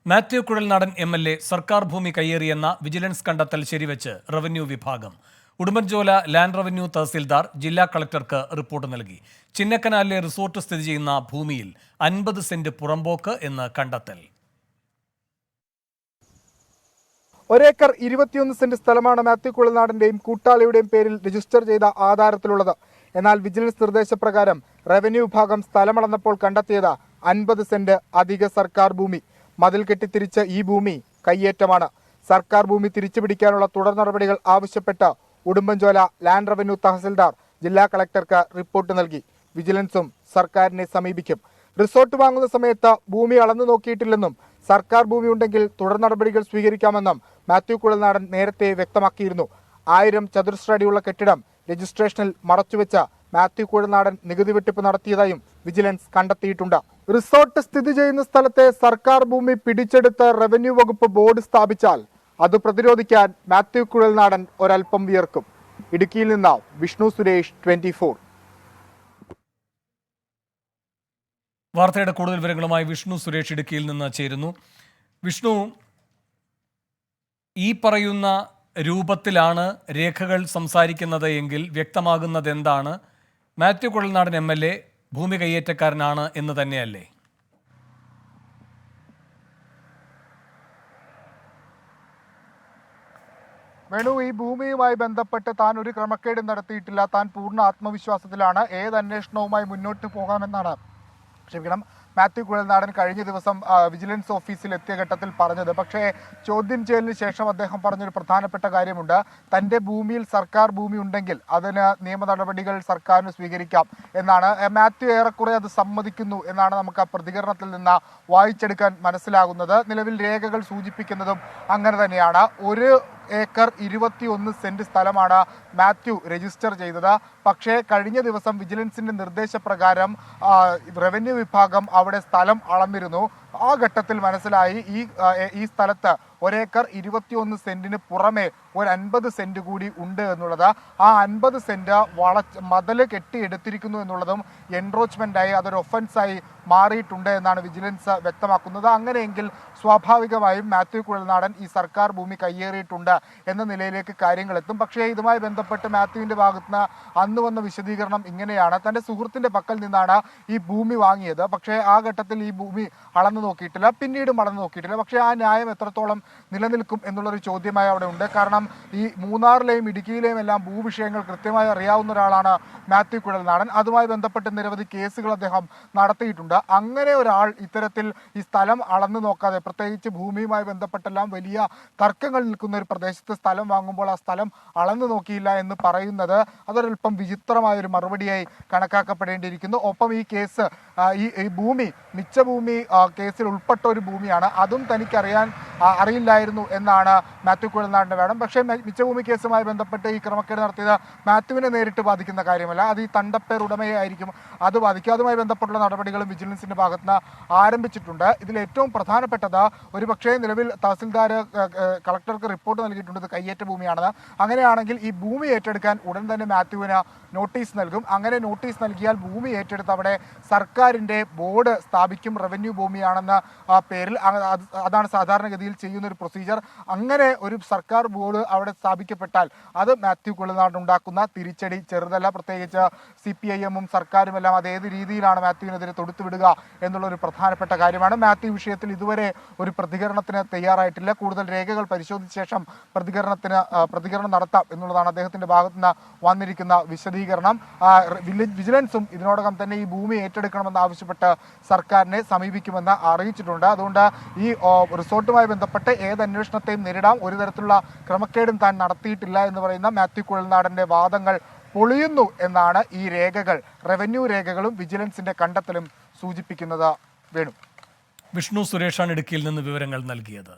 Mathew Kuzhalnadan MLA സർക്കാർ ഭൂമി കയ്യേറിയെന്ന vigilance കണ്ടെത്തൽ ശരിവെച്ച് റവന്യൂ വിഭാഗം. ഉടുമ്പൻചോല ലാൻഡ് റവന്യൂ തഹസിൽദാർ ജില്ലാ കളക്ടർക്ക് റിപ്പോർട്ട് നൽകി. ചിന്നക്കനാലിലെ റിസോർട്ട് സ്ഥിതി ചെയ്യുന്ന ഭൂമിയിൽ 50 സെന്റ് പുറമ്പോക്ക് എന്ന് കണ്ടെത്തൽ. ഒരേക്കർ 21 സെന്റ് സ്ഥലമാണ് മാത്യു കുഴൽനാടന്റെയും കൂട്ടാളിയുടെയും പേരിൽ രജിസ്റ്റർ ചെയ്ത ആധാരത്തിലുള്ളത്. എന്നാൽ വിജിലൻസ് നിർദ്ദേശപ്രകാരം റവന്യൂ വിഭാഗം സ്ഥലമളന്നപ്പോൾ കണ്ടെത്തിയത് 50 സെന്റ് അധിക സർക്കാർ ഭൂമി. മതിൽ കെട്ടിത്തിരിച്ച ഈ ഭൂമി കയ്യേറ്റമാണ്. സർക്കാർ ഭൂമി തിരിച്ചുപിടിക്കാനുള്ള തുടർ നടപടികൾ ആവശ്യപ്പെട്ട് ഉടുമ്പൻചോല ലാൻഡ് റവന്യൂ തഹസിൽദാർ ജില്ലാ കളക്ടർക്ക് റിപ്പോർട്ട് നൽകി. വിജിലൻസും സർക്കാരിനെ സമീപിക്കും. റിസോർട്ട് വാങ്ങുന്ന സമയത്ത് ഭൂമി അളന്നു നോക്കിയിട്ടില്ലെന്നും സർക്കാർ ഭൂമി ഉണ്ടെങ്കിൽ തുടർ നടപടികൾ സ്വീകരിക്കാമെന്നും മാത്യു കുഴൽനാടൻ നേരത്തെ വ്യക്തമാക്കിയിരുന്നു. 1000 ചതുരശ്ര അടിയുള്ള കെട്ടിടം രജിസ്ട്രേഷനിൽ മറച്ചുവെച്ച മാത്യു കുഴൽനാടൻ നികുതി വെട്ടിപ്പ് നടത്തിയതായും വിജിലൻസ് കണ്ടെത്തിയിട്ടുണ്ട്. റിസോർട്ട് സ്ഥിതി ചെയ്യുന്ന സ്ഥലത്തെ സർക്കാർ ഭൂമി പിടിച്ചെടുത്ത് റവന്യൂ വകുപ്പ് ബോർഡ് സ്ഥാപിച്ചാൽ അത് പ്രതിരോധിക്കാൻ മാത്യു കുഴൽനാടൻ ഒരൽപ്പം വിയർക്കും. ഇടുക്കിയിൽ നിന്ന് വിഷ്ണു സുരേഷ്, 24. വാർത്തയുടെ കൂടുതൽ വിവരങ്ങളുമായി വിഷ്ണു സുരേഷ് ഇടുക്കിയിൽ നിന്ന് ചേരുന്നു. വിഷ്ണു, ഈ പറയുന്ന രൂപത്തിലാണ് രേഖകൾ സംസാരിക്കുന്നത് എങ്കിൽ വ്യക്തമാകുന്നത് എന്താണ്? മാത്യു കുഴൽനാടൻ MLA ഭൂമി കയ്യേറ്റക്കാരനാണ് എന്ന് തന്നെയല്ലേ? വേണു, ഈ ഭൂമിയുമായി ബന്ധപ്പെട്ട് താൻ ഒരു ക്രമക്കേടും നടത്തിയിട്ടില്ല. താൻ പൂർണ്ണ ആത്മവിശ്വാസത്തിലാണ്. ഏത് അന്വേഷണവുമായി മുന്നോട്ട് പോകാമെന്നാണ് മാത്യു കുഴൽനാടൻ കഴിഞ്ഞ ദിവസം വിജിലൻസ് ഓഫീസിൽ എത്തിയ ഘട്ടത്തിൽ പറഞ്ഞത്. പക്ഷേ ചോദ്യം ചെയ്യലിന് ശേഷം അദ്ദേഹം പറഞ്ഞൊരു പ്രധാനപ്പെട്ട കാര്യമുണ്ട്. തൻ്റെ ഭൂമിയിൽ സർക്കാർ ഭൂമി ഉണ്ടെങ്കിൽ അതിന് നിയമ നടപടികൾ സർക്കാരിന് സ്വീകരിക്കാം എന്നാണ്. മാത്യു ഏറെക്കുറെ അത് സമ്മതിക്കുന്നു എന്നാണ് നമുക്ക് ആ പ്രതികരണത്തിൽ നിന്ന് വായിച്ചെടുക്കാൻ മനസ്സിലാകുന്നത്. നിലവിൽ രേഖകൾ സൂചിപ്പിക്കുന്നതും അങ്ങനെ തന്നെയാണ്. 1 ഏക്കർ 21 സെന്റ് സ്ഥലമാണ് മാത്യു രജിസ്റ്റർ ചെയ്തത്. പക്ഷേ കഴിഞ്ഞ ദിവസം വിജിലൻസിന്റെ നിർദ്ദേശപ്രകാരം റവന്യൂ വിഭാഗം അവിടെ സ്ഥലം അളന്നിരുന്നു. ആ ഘട്ടത്തിൽ മനസ്സിലായി ഈ സ്ഥലത്ത് 1 ഏക്കർ 21 സെന്റിന് പുറമെ ഒരു 50 സെന്റ് കൂടി ഉണ്ട് എന്നുള്ളത്. ആ 50 സെന്റ് മതില് കെട്ടിയെടുത്തിരിക്കുന്നു എന്നുള്ളതും എൻക്രോച്ച്മെന്റായി അതൊരു ഒഫൻസായി മാറിയിട്ടുണ്ട് എന്നാണ് വിജിലൻസ് വ്യക്തമാക്കുന്നത്. അങ്ങനെയെങ്കിൽ സ്വാഭാവികമായും മാത്യു കുഴൽനാടൻ ഈ സർക്കാർ ഭൂമി കയ്യേറിയിട്ടുണ്ട് എന്ന നിലയിലേക്ക് കാര്യങ്ങൾ എത്തും. പക്ഷേ ഇതുമായി ബന്ധപ്പെട്ട് മാത്യുവിന്റെ ഭാഗത്തുനിന്ന് അന്ന് വന്ന വിശദീകരണം ഇങ്ങനെയാണ്. തൻ്റെ സുഹൃത്തിന്റെ പക്കൽ നിന്നാണ് ഈ ഭൂമി വാങ്ങിയത്. പക്ഷേ ആ ഘട്ടത്തിൽ ഈ ഭൂമി അളന്നു നോക്കിയിട്ടില്ല, പിന്നീടും അളന്നു നോക്കിയിട്ടില്ല. പക്ഷേ ആ ന്യായം എത്രത്തോളം നിലനിൽക്കും എന്നുള്ളൊരു ചോദ്യമായി അവിടെ ഉണ്ട്. കാരണം ഈ മൂന്നാറിലെയും ഇടുക്കിയിലെയും എല്ലാം ഭൂവിഷയങ്ങൾ കൃത്യമായി അറിയാവുന്ന ഒരാളാണ് മാത്യു കുഴൽനാടൻ. അതുമായി ബന്ധപ്പെട്ട് നിരവധി കേസുകൾ അദ്ദേഹം നടത്തിയിട്ടുണ്ട്. അങ്ങനെ ഒരാൾ ഇത്തരത്തിൽ ഈ സ്ഥലം അളന്നു നോക്കാതെ, പ്രത്യേകിച്ച് ഭൂമിയുമായി ബന്ധപ്പെട്ടെല്ലാം വലിയ തർക്കങ്ങൾ നിൽക്കുന്ന ഒരു പ്രദേശത്ത് സ്ഥലം വാങ്ങുമ്പോൾ ആ സ്ഥലം അളന്നു നോക്കിയില്ല എന്ന് പറയുന്നത് അതൊരൽപ്പം വിചിത്രമായൊരു മറുപടിയായി കണക്കാക്കപ്പെടേണ്ടിയിരിക്കുന്നു. ഒപ്പം ഈ കേസ് ഈ ഭൂമി മിച്ചഭൂമി കേസിൽ ഉൾപ്പെട്ട ഒരു ഭൂമിയാണ്. അതും തനിക്ക് അറിയില്ലായിരുന്നു എന്നാണ് മാത്യു കുഴൽനാടന്റെ വാദം. പക്ഷേ മിച്ചഭൂമി കേസുമായി ബന്ധപ്പെട്ട് ഈ ക്രമക്കേട് നടത്തിയത് മാത്യുവിനെ നേരിട്ട് ബാധിക്കുന്ന കാര്യമല്ല. അത് ഈ തണ്ടപ്പേർ ഉടമയെ ആയിരിക്കും അത് ബാധിക്കുക. അതുമായി ബന്ധപ്പെട്ടുള്ള നടപടികളും വിജിലൻസിന്റെ ഭാഗത്തുനിന്ന് ആരംഭിച്ചിട്ടുണ്ട്. ഇതിൽ ഏറ്റവും പ്രധാനപ്പെട്ടത് ഒരുപക്ഷേ നിലവിൽ തഹസിൽദാർ കളക്ടർക്ക് റിപ്പോർട്ട് നൽകിയിട്ടുണ്ട് ഇത് കയ്യേറ്റ ഭൂമിയാണെന്ന്. അങ്ങനെയാണെങ്കിൽ ഈ ഭൂമി ഏറ്റെടുക്കാൻ ഉടൻ തന്നെ മാത്യുവിന് നോട്ടീസ് നൽകും. അങ്ങനെ നോട്ടീസ് നൽകിയാൽ ഭൂമി ഏറ്റെടുത്ത് അവിടെ സർക്കാരിൻ്റെ ബോർഡ് സ്ഥാപിക്കും. റവന്യൂ ഭൂമിയാണെന്ന പേരിൽ അതാണ് സാധാരണഗതിയിൽ ചെയ്യുന്ന ഒരു പ്രൊസീജിയർ. അങ്ങനെ ഒരു സർക്കാർ ബോർഡ് അവിടെ സ്ഥാപിക്കപ്പെട്ടാൽ അത് മാത്യു കുഴൽനാടൻ ഉണ്ടാക്കുന്ന തിരിച്ചടി ചെറുതല്ല. പ്രത്യേകിച്ച് CPIM-ഉം സർക്കാരും എല്ലാം അതേത് രീതിയിലാണ് മാത്യുവിനെതിരെ തൊടുത്തുവിടുക എന്നുള്ളൊരു പ്രധാനപ്പെട്ട കാര്യമാണ്. മാത്യു വിഷയത്തിൽ ഇതുവരെ ഒരു പ്രതികരണത്തിന് തയ്യാറായിട്ടില്ല. കൂടുതൽ രേഖകൾ പരിശോധിച്ച ശേഷം പ്രതികരണം നടത്താം എന്നുള്ളതാണ് അദ്ദേഹത്തിന്റെ ഭാഗത്തുനിന്ന് വന്നിരിക്കുന്ന വിശദീകരണം. വിജിലൻസും ഇതിനോടകം തന്നെ ഈ ഭൂമി ഏറ്റെടുക്കണമെന്ന് ആവശ്യപ്പെട്ട് സർക്കാരിനെ സമീപിക്കുമെന്ന് അറിയിച്ചിട്ടുണ്ട്. അതുകൊണ്ട് ഈ റിസോർട്ടുമായി ബന്ധപ്പെട്ട് ഏത് അന്വേഷണത്തെയും നേരിടാം. ഒരു തരത്തിലുള്ള ക്രമക്കേടും താൻ നടത്തിയിട്ടില്ല എന്ന് പറയുന്ന മാത്യു കുഴൽനാടന്റെ വാദങ്ങൾ പൊളിയുന്നു എന്നാണ് ഈ രേഖകൾ, റവന്യൂ രേഖകളും വിജിലൻസിന്റെ കണ്ടെത്തലും സൂചിപ്പിക്കുന്നത്. വേണു, വിഷ്ണു സുരേഷാണ് ഇടുക്കിയിൽ നിന്ന് വിവരങ്ങൾ നൽകിയത്.